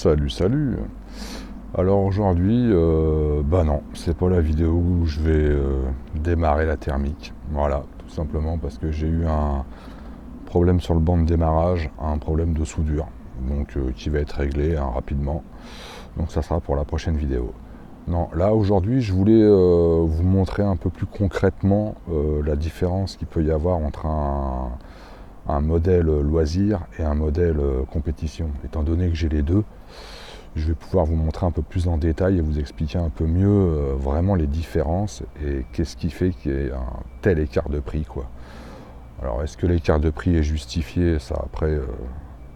Salut, salut. Alors aujourd'hui, bah non, c'est pas la vidéo où je vais démarrer la thermique. Voilà, tout simplement parce que j'ai eu un problème sur le banc de démarrage, un problème de soudure, donc qui va être réglé rapidement. Donc ça sera pour la prochaine vidéo. Non, là aujourd'hui, je voulais vous montrer un peu plus concrètement la différence qu'il peut y avoir entre un modèle loisir et un modèle compétition. Étant donné que j'ai les deux, je vais pouvoir vous montrer un peu plus en détail et vous expliquer un peu mieux vraiment les différences et qu'est-ce qui fait qu'il y ait un tel écart de prix, quoi. Alors est-ce que l'écart de prix est justifié? Ça après,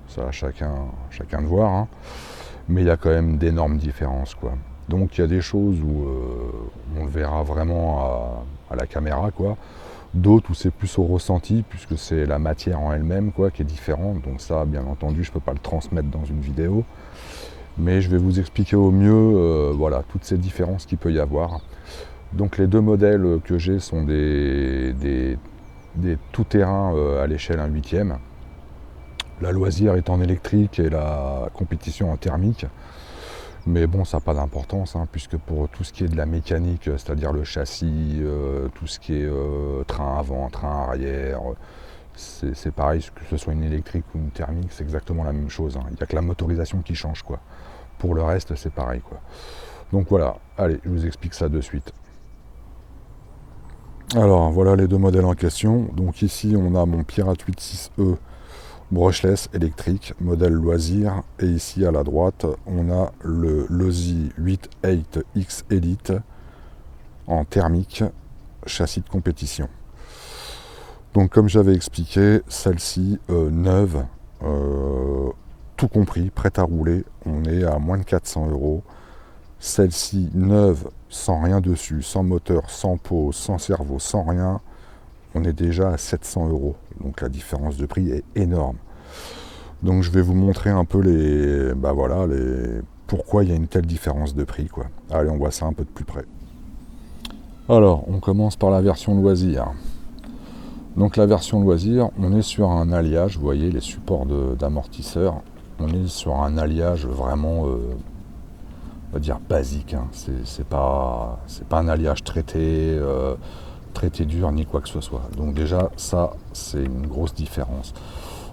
ça à chacun de voir, hein. Mais il y a quand même d'énormes différences, quoi. Donc il y a des choses où on le verra vraiment à la caméra, quoi. D'autres où c'est plus au ressenti, puisque c'est la matière en elle-même, quoi, qui est différente. Donc ça, bien entendu, je ne peux pas le transmettre dans une vidéo. Mais je vais vous expliquer au mieux voilà, toutes ces différences qu'il peut y avoir. Donc les deux modèles que j'ai sont des tout-terrain à l'échelle 1/8. La loisir est en électrique et la compétition en thermique. Mais bon, ça n'a pas d'importance, hein, puisque pour tout ce qui est de la mécanique, c'est-à-dire le châssis, tout ce qui est train avant, train arrière, c'est pareil, que ce soit une électrique ou une thermique, c'est exactement la même chose, hein. Il n'y a que la motorisation qui change, quoi. Pour le reste, c'est pareil, quoi. Donc voilà, allez, je vous explique ça de suite. Alors, voilà les deux modèles en question. Donc ici, on a mon Pirate 86E brushless électrique, modèle loisir. Et ici, à la droite, on a le Losi 88X Elite en thermique, châssis de compétition. Donc comme j'avais expliqué, celle-ci neuve, tout compris, prête à rouler, on est à moins de 400 €. Celle-ci neuve, sans rien dessus, sans moteur, sans pot, sans servo, sans rien, on est déjà à 700 €. Donc la différence de prix est énorme. Donc je vais vous montrer un peu pourquoi il y a une telle différence de prix, quoi. Allez, on voit ça un peu de plus près. Alors, on commence par la version loisir. Donc la version loisir, on est sur un alliage, vous voyez les supports d'amortisseurs, on est sur un alliage vraiment, on va dire basique, hein. C'est pas un alliage traité dur ni quoi que ce soit. Donc déjà ça c'est une grosse différence.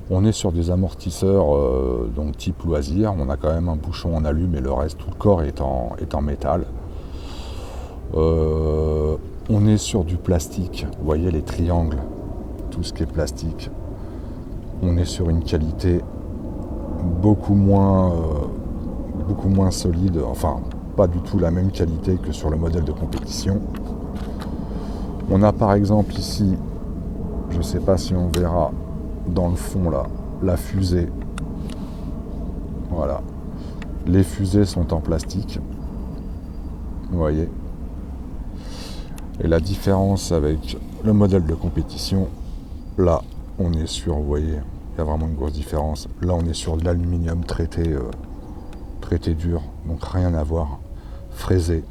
On est sur des amortisseurs donc type loisir, on a quand même un bouchon en alu, mais le reste, tout le corps est en métal. On est sur du plastique, vous voyez les triangles, tout ce qui est plastique. On est sur une qualité beaucoup moins solide, enfin pas du tout la même qualité que sur le modèle de compétition. On a par exemple ici, je ne sais pas si on verra dans le fond là, la fusée. Voilà. Les fusées sont en plastique. Vous voyez. Et la différence avec le modèle de compétition, là, on est sur, vous voyez, il y a vraiment une grosse différence. Là, on est sur de l'aluminium traité dur, donc rien à voir, fraisé.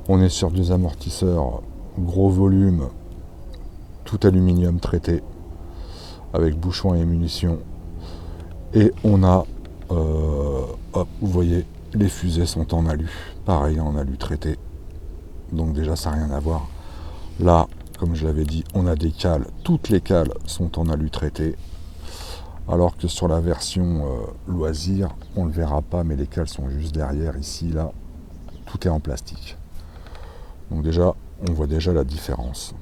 On est sur des amortisseurs gros volume, tout aluminium traité, avec bouchon et munitions. Et on a, hop, vous voyez, les fusées sont en alu, pareil en alu traité. Donc déjà, ça n'a rien à voir. Là, comme je l'avais dit, on a des cales, toutes les cales sont en alu traité. Alors que sur la version loisir, on ne le verra pas, mais les cales sont juste derrière, ici, là, tout est en plastique. Donc déjà, on voit déjà la différence.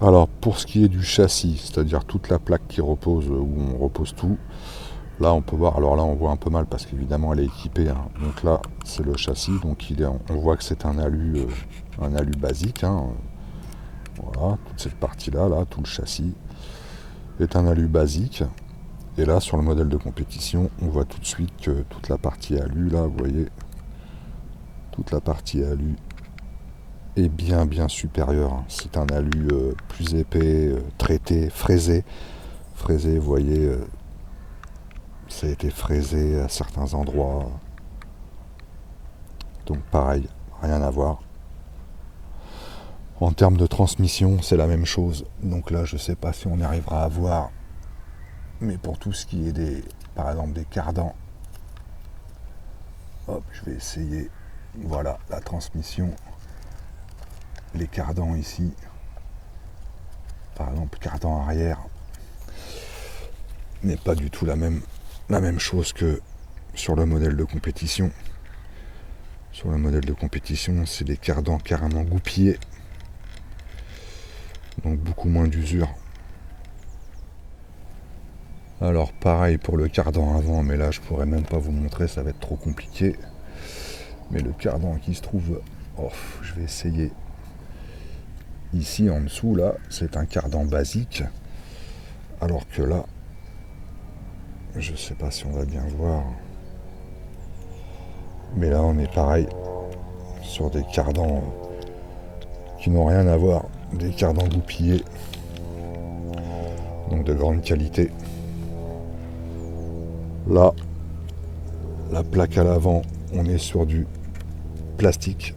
Alors, pour ce qui est du châssis, c'est-à-dire toute la plaque qui repose, où on repose tout, là, on peut voir, alors là, on voit un peu mal parce qu'évidemment, elle est équipée, hein. Donc là, c'est le châssis, donc on voit que c'est un alu basique, hein. Voilà, toute cette partie-là, là, tout le châssis est un alu basique. Et là, sur le modèle de compétition, on voit tout de suite que toute la partie alu, là, vous voyez, toute la partie alu est bien supérieure. C'est un alu plus épais, traité, fraisé. Fraisé, vous voyez, ça a été fraisé à certains endroits. Donc pareil, rien à voir. En termes de transmission, c'est la même chose. Donc là, je ne sais pas si on arrivera à voir. Mais pour tout ce qui est par exemple des cardans, Hop, je vais essayer. Voilà, la transmission. Les cardans ici. Par exemple, cardan arrière n'est pas du tout la même chose que sur le modèle de compétition. Sur le modèle de compétition, c'est des cardans carrément goupillés. Donc beaucoup moins d'usure. Alors pareil pour le cardan avant, mais là je pourrais même pas vous montrer, ça va être trop compliqué. Mais le cardan qui se trouve, je vais essayer. Ici en dessous là, c'est un cardan basique. Alors que là, je sais pas si on va bien voir. Mais là on est pareil sur des cardans qui n'ont rien à voir. Des cardans goupillés. Donc de grande qualité. Là, la plaque à l'avant, on est sur du plastique.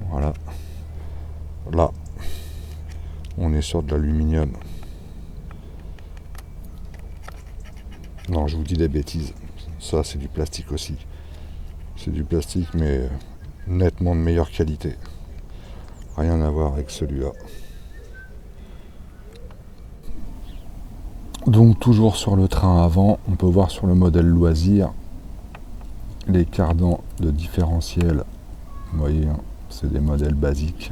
Voilà. Là, on est sur de l'aluminium. Non, je vous dis des bêtises. Ça, c'est du plastique aussi. C'est du plastique, mais nettement de meilleure qualité. Rien à voir avec celui-là. Donc, toujours sur le train avant, on peut voir sur le modèle loisir les cardans de différentiel. Vous voyez, hein, c'est des modèles basiques.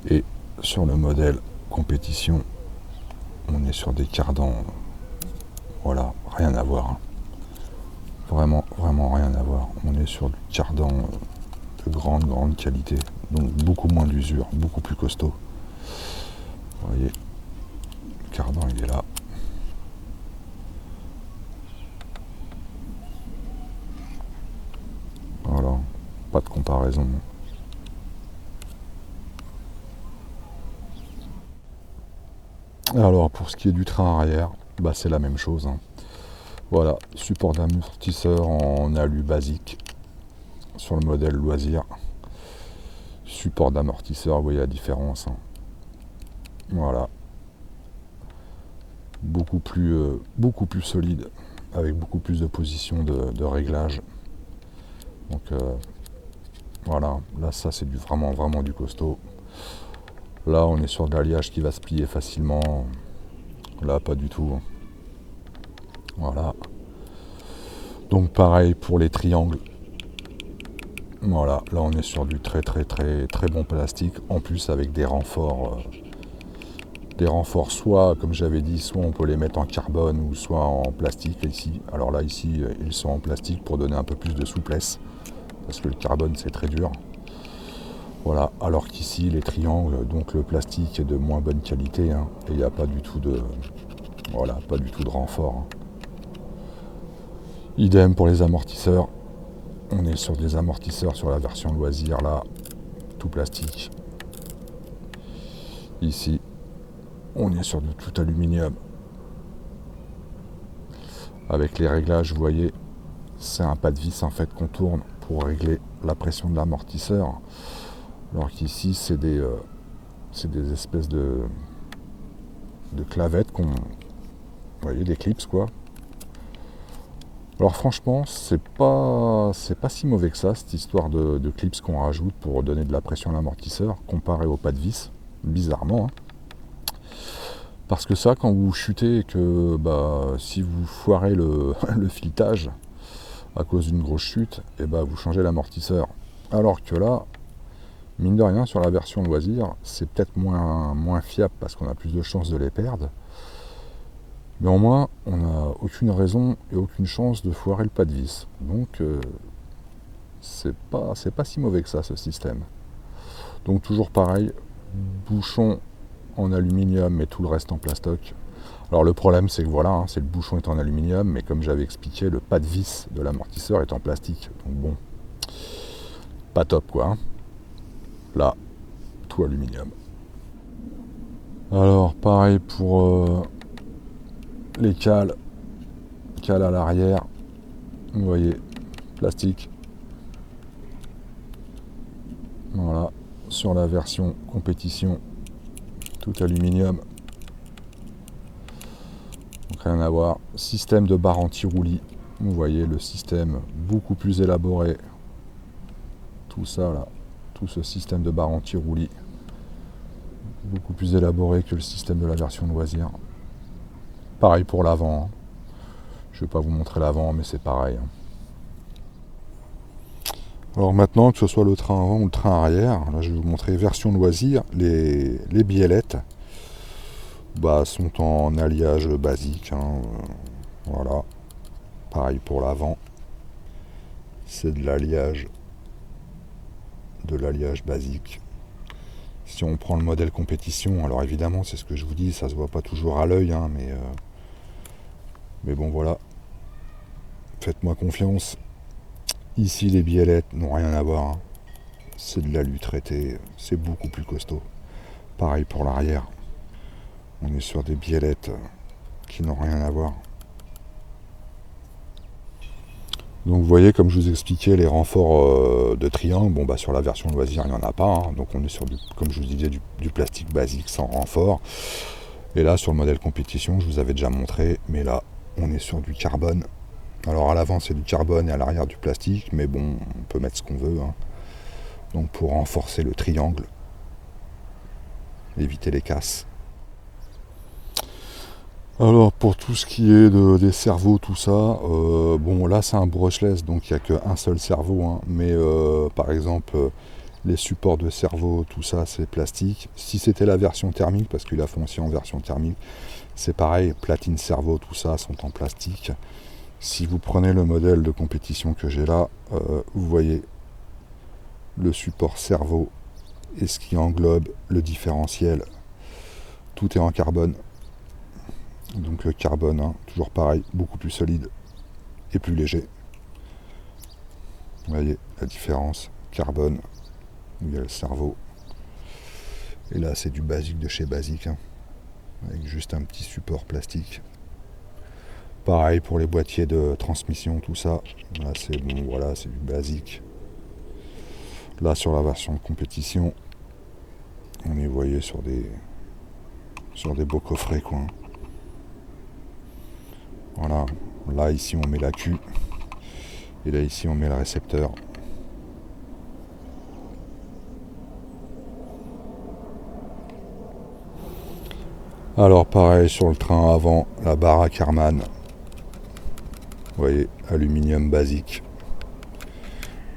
Et sur le modèle compétition, on est sur des cardans, voilà, rien à voir. Hein. Vraiment rien à voir. On est sur du cardan de grande qualité. Donc beaucoup moins d'usure, beaucoup plus costaud. Vous voyez, le cardan il est là. Voilà, pas de comparaison. Alors pour ce qui est du train arrière, c'est la même chose. Hein. Voilà, support d'amortisseur en alu basique sur le modèle loisir. Support d'amortisseur, vous voyez la différence. Hein. Voilà. Beaucoup plus solide, avec beaucoup plus de positions de réglage. Donc voilà, là ça c'est vraiment du costaud. Là on est sur de l'alliage qui va se plier facilement. Là pas du tout. Voilà. Donc pareil pour les triangles. Voilà, là on est sur du très bon plastique. En plus avec des renforts. Des renforts soit, comme j'avais dit, soit on peut les mettre en carbone ou soit en plastique ici. Alors là ici ils sont en plastique pour donner un peu plus de souplesse. Parce que le carbone c'est très dur. Voilà, alors qu'ici les triangles, donc le plastique est de moins bonne qualité, hein, et il n'y a pas du tout de. Voilà, pas du tout de renfort. Hein. Idem pour les amortisseurs. On est sur des amortisseurs sur la version loisir là, tout plastique. Ici, on est sur du tout aluminium. Avec les réglages, vous voyez, c'est un pas de vis en fait qu'on tourne pour régler la pression de l'amortisseur. Alors qu'ici, c'est des espèces de clavettes qu'on. Vous voyez, des clips quoi. Alors franchement, c'est pas si mauvais que ça, cette histoire de clips qu'on rajoute pour donner de la pression à l'amortisseur, comparé au pas de vis, bizarrement. Hein. Parce que ça, quand vous chutez et que si vous foirez le filetage à cause d'une grosse chute, et vous changez l'amortisseur. Alors que là, mine de rien, sur la version loisir, c'est peut-être moins fiable parce qu'on a plus de chances de les perdre. Mais au moins, on n'a aucune raison et aucune chance de foirer le pas de vis. Donc, c'est pas si mauvais que ça, ce système. Donc, toujours pareil, bouchon en aluminium, mais tout le reste en plastoc. Alors, le problème, c'est que voilà, hein, c'est le bouchon est en aluminium, mais comme j'avais expliqué, le pas de vis de l'amortisseur est en plastique. Donc, bon, pas top, quoi. Hein. Là, tout aluminium. Alors, pareil pour les cales à l'arrière, vous voyez, plastique. Voilà, sur la version compétition, tout aluminium. Donc rien à voir. Système de barre anti-roulis Vous voyez le système beaucoup plus élaboré. Tout ça là, tout ce système de barre anti-roulis, beaucoup plus élaboré que le système de la version loisir. Pareil pour l'avant. Je ne vais pas vous montrer l'avant, mais c'est pareil. Alors maintenant, que ce soit le train avant ou le train arrière, là je vais vous montrer version loisir. Les biellettes sont en alliage basique. Voilà. Pareil pour l'avant. C'est de l'alliage basique. Si on prend le modèle compétition, alors évidemment c'est ce que je vous dis, ça se voit pas toujours à l'œil, mais bon voilà. Faites-moi confiance. Ici les biellettes n'ont rien à voir. C'est de l'alu traité, c'est beaucoup plus costaud. Pareil pour l'arrière. On est sur des biellettes qui n'ont rien à voir. Donc vous voyez, comme je vous expliquais, les renforts de triangle, sur la version loisir, il n'y en a pas. Donc on est sur, comme je vous disais, du plastique basique sans renfort. Et là, sur le modèle compétition, je vous avais déjà montré, mais là, on est sur du carbone. Alors à l'avant, c'est du carbone et à l'arrière, du plastique. Mais bon, on peut mettre ce qu'on veut. Donc pour renforcer le triangle, éviter les casses. Alors pour tout ce qui est des cerveaux, tout ça, là c'est un brushless, donc il n'y a qu'un seul cerveau, mais par exemple les supports de cerveau, tout ça c'est plastique. Si c'était la version thermique, parce qu'ils la font aussi en version thermique, c'est pareil, platine cerveau, tout ça sont en plastique. Si vous prenez le modèle de compétition que j'ai là, vous voyez le support cerveau et ce qui englobe le différentiel, tout est en carbone. Donc le carbone, toujours pareil, beaucoup plus solide et plus léger. Vous voyez la différence, carbone, où il y a le cerveau. Et là c'est du basique de chez basique, avec juste un petit support plastique. Pareil pour les boîtiers de transmission, tout ça. Là c'est bon, voilà, c'est du basique. Là sur la version compétition, on est, vous voyez, sur des beaux coffrets quoi. Voilà, là ici on met la queue et là ici on met le récepteur. Alors pareil sur le train avant, la barre à Karman. Vous voyez, aluminium basique.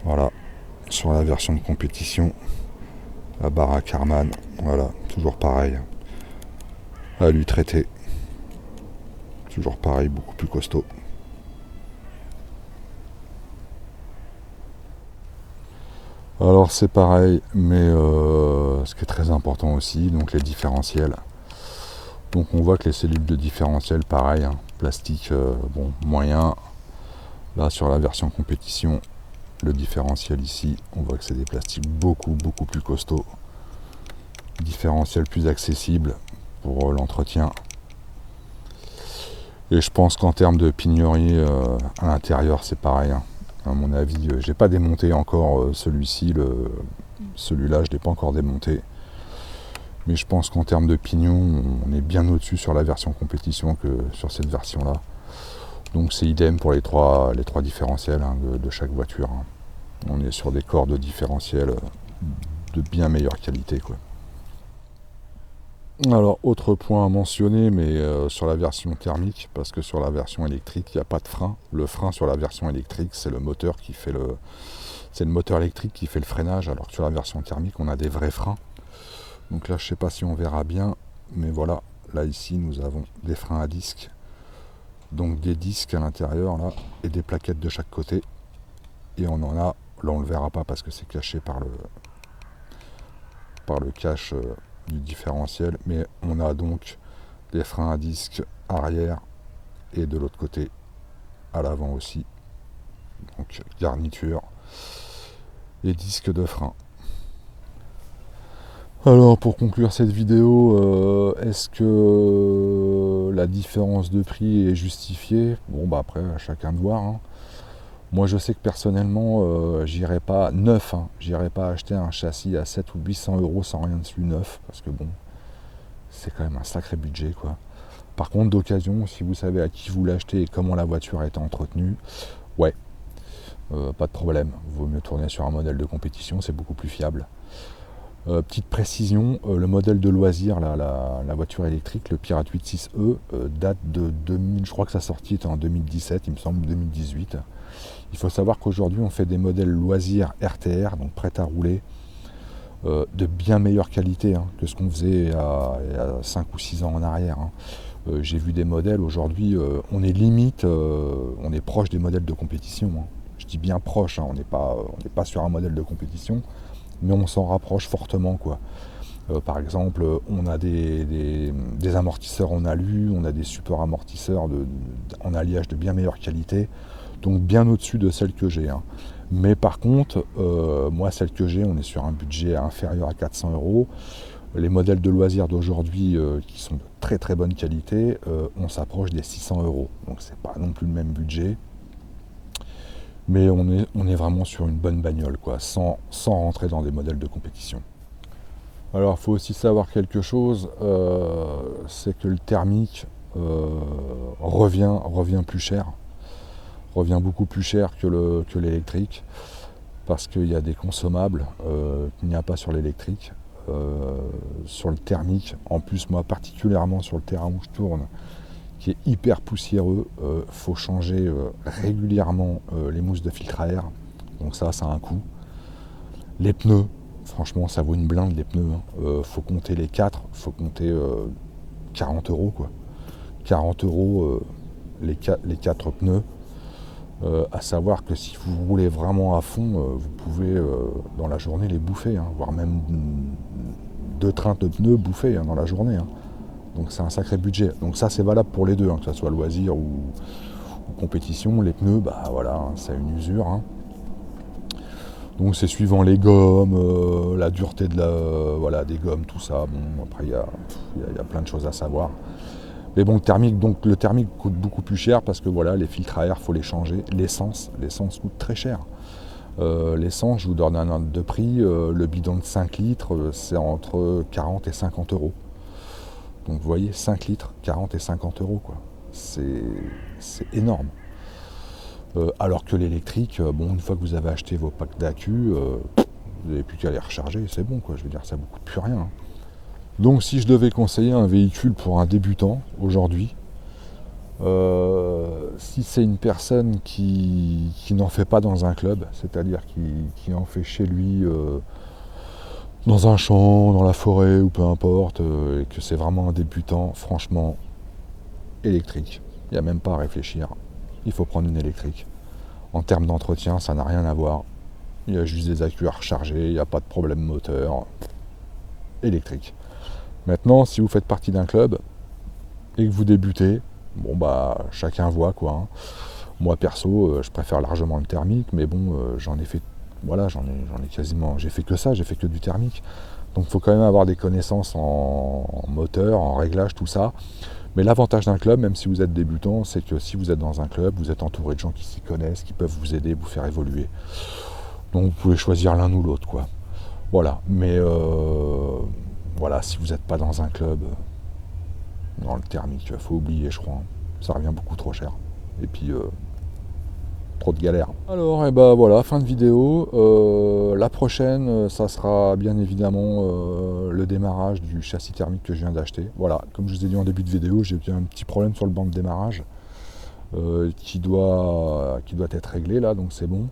Voilà, sur la version de compétition, la barre à Karman, voilà, toujours pareil. Alu traité. Toujours pareil, beaucoup plus costaud. Alors c'est pareil, mais ce qui est très important aussi, donc les différentiels. Donc on voit que les cellules de différentiel, pareil, plastique moyen. Là sur la version compétition, le différentiel ici, on voit que c'est des plastiques beaucoup plus costauds. Différentiel plus accessible pour l'entretien. Et je pense qu'en termes de pignerie à l'intérieur, c'est pareil. À mon avis, j'ai pas démonté encore celui-ci, celui-là, je l'ai pas encore démonté. Mais je pense qu'en termes de pignon, on est bien au-dessus sur la version compétition que sur cette version-là. Donc c'est idem pour les trois différentiels de chaque voiture. On est sur des corps de différentiel de bien meilleure qualité, quoi. Alors, autre point à mentionner, mais sur la version thermique, parce que sur la version électrique, il n'y a pas de frein. Le frein sur la version électrique, c'est le moteur qui fait c'est le moteur électrique qui fait le freinage, alors que sur la version thermique, on a des vrais freins. Donc là, je ne sais pas si on verra bien, mais voilà, là ici, nous avons des freins à disque. Donc des disques à l'intérieur, là, et des plaquettes de chaque côté. Et on en a, là on ne le verra pas parce que c'est caché par le cache du différentiel, mais on a donc des freins à disque arrière et de l'autre côté à l'avant aussi, donc garniture et disques de frein. Alors pour conclure cette vidéo, est-ce que la différence de prix est justifiée? Après à chacun de voir. Moi je sais que personnellement j'irai pas neuf, j'irai pas acheter un châssis à 7 ou 800 € sans rien dessus neuf, parce que c'est quand même un sacré budget quoi. Par contre, d'occasion, si vous savez à qui vous l'achetez et comment la voiture a été entretenue, ouais, pas de problème. Vaut mieux tourner sur un modèle de compétition, c'est beaucoup plus fiable. Petite précision, le modèle de loisir, la voiture électrique, le Pirate 86E, date de 2000, je crois que sa sortie était en 2017, il me semble 2018. Il faut savoir qu'aujourd'hui on fait des modèles loisirs RTR, donc prêts à rouler, de bien meilleure qualité que ce qu'on faisait il y a 5 ou 6 ans en arrière. J'ai vu des modèles aujourd'hui, on est limite, on est proche des modèles de compétition. Je dis bien proche, on n'est pas sur un modèle de compétition, mais on s'en rapproche fortement, quoi. Par exemple, on a des amortisseurs en alu, on a des supports amortisseurs en alliage de bien meilleure qualité, donc bien au-dessus de celles que j'ai. Mais par contre, moi, celles que j'ai, on est sur un budget inférieur à 400 €. Les modèles de loisirs d'aujourd'hui, qui sont de très très bonne qualité, on s'approche des 600 €. Donc c'est pas non plus le même budget. Mais on est vraiment sur une bonne bagnole, quoi, sans rentrer dans des modèles de compétition. Alors il faut aussi savoir quelque chose, c'est que le thermique revient plus cher, revient beaucoup plus cher que l'électrique, parce qu'il y a des consommables qu'il n'y a pas sur l'électrique. Sur le thermique, en plus moi particulièrement sur le terrain où je tourne, qui est hyper poussiéreux, faut changer régulièrement les mousses de filtre à air, donc ça a un coût. Les pneus, franchement ça vaut une blinde les pneus, faut compter les 4, faut compter 40 € quoi. 40 € les 4 pneus, à savoir que si vous roulez vraiment à fond, vous pouvez dans la journée les bouffer, voire même 2 trains de pneus bouffés dans la journée. Donc c'est un sacré budget. Donc ça c'est valable pour les deux, que ce soit loisir ou compétition. Les pneus, bah voilà, c'est une usure. Donc c'est suivant les gommes, la dureté des gommes, tout ça. Bon, après il y a plein de choses à savoir. Mais bon, le thermique coûte beaucoup plus cher parce que voilà, les filtres à air, faut les changer. L'essence coûte très cher. L'essence, je vous donne un ordre de prix, le bidon de 5 litres, c'est entre 40 et 50 €. Donc vous voyez, 5 litres, 40 et 50 € quoi. C'est énorme. Alors que l'électrique, une fois que vous avez acheté vos packs d'accu, vous n'avez plus qu'à les recharger, c'est bon quoi. Je veux dire, ça ne vous coûte plus rien. Donc si je devais conseiller un véhicule pour un débutant aujourd'hui, si c'est une personne qui n'en fait pas dans un club, c'est-à-dire qui en fait chez lui, dans un champ, dans la forêt ou peu importe, et que c'est vraiment un débutant, franchement, électrique. Il n'y a même pas à réfléchir. Il faut prendre une électrique. En termes d'entretien, ça n'a rien à voir. Il y a juste des accus à recharger, il n'y a pas de problème moteur. Électrique. Maintenant, si vous faites partie d'un club et que vous débutez, chacun voit quoi. Moi perso, je préfère largement le thermique, mais j'en ai fait, j'ai fait que ça, j'ai fait que du thermique. Donc il faut quand même avoir des connaissances en moteur, en réglage, tout ça. Mais l'avantage d'un club, même si vous êtes débutant, c'est que si vous êtes dans un club, vous êtes entouré de gens qui s'y connaissent, qui peuvent vous aider, vous faire évoluer. Donc vous pouvez choisir l'un ou l'autre, quoi. Voilà, mais si vous n'êtes pas dans un club, dans le thermique, faut oublier, je crois. Ça revient beaucoup trop cher. Et puis, trop de galères. Alors, voilà, fin de vidéo. La prochaine, ça sera bien évidemment le démarrage du châssis thermique que je viens d'acheter. Voilà, comme je vous ai dit en début de vidéo, j'ai eu un petit problème sur le banc de démarrage qui doit être réglé là, donc c'est bon.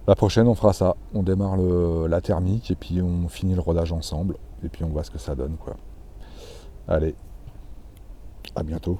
La prochaine, on fera ça. On démarre la thermique et puis on finit le rodage ensemble. Et puis on voit ce que ça donne, quoi. Allez, à bientôt.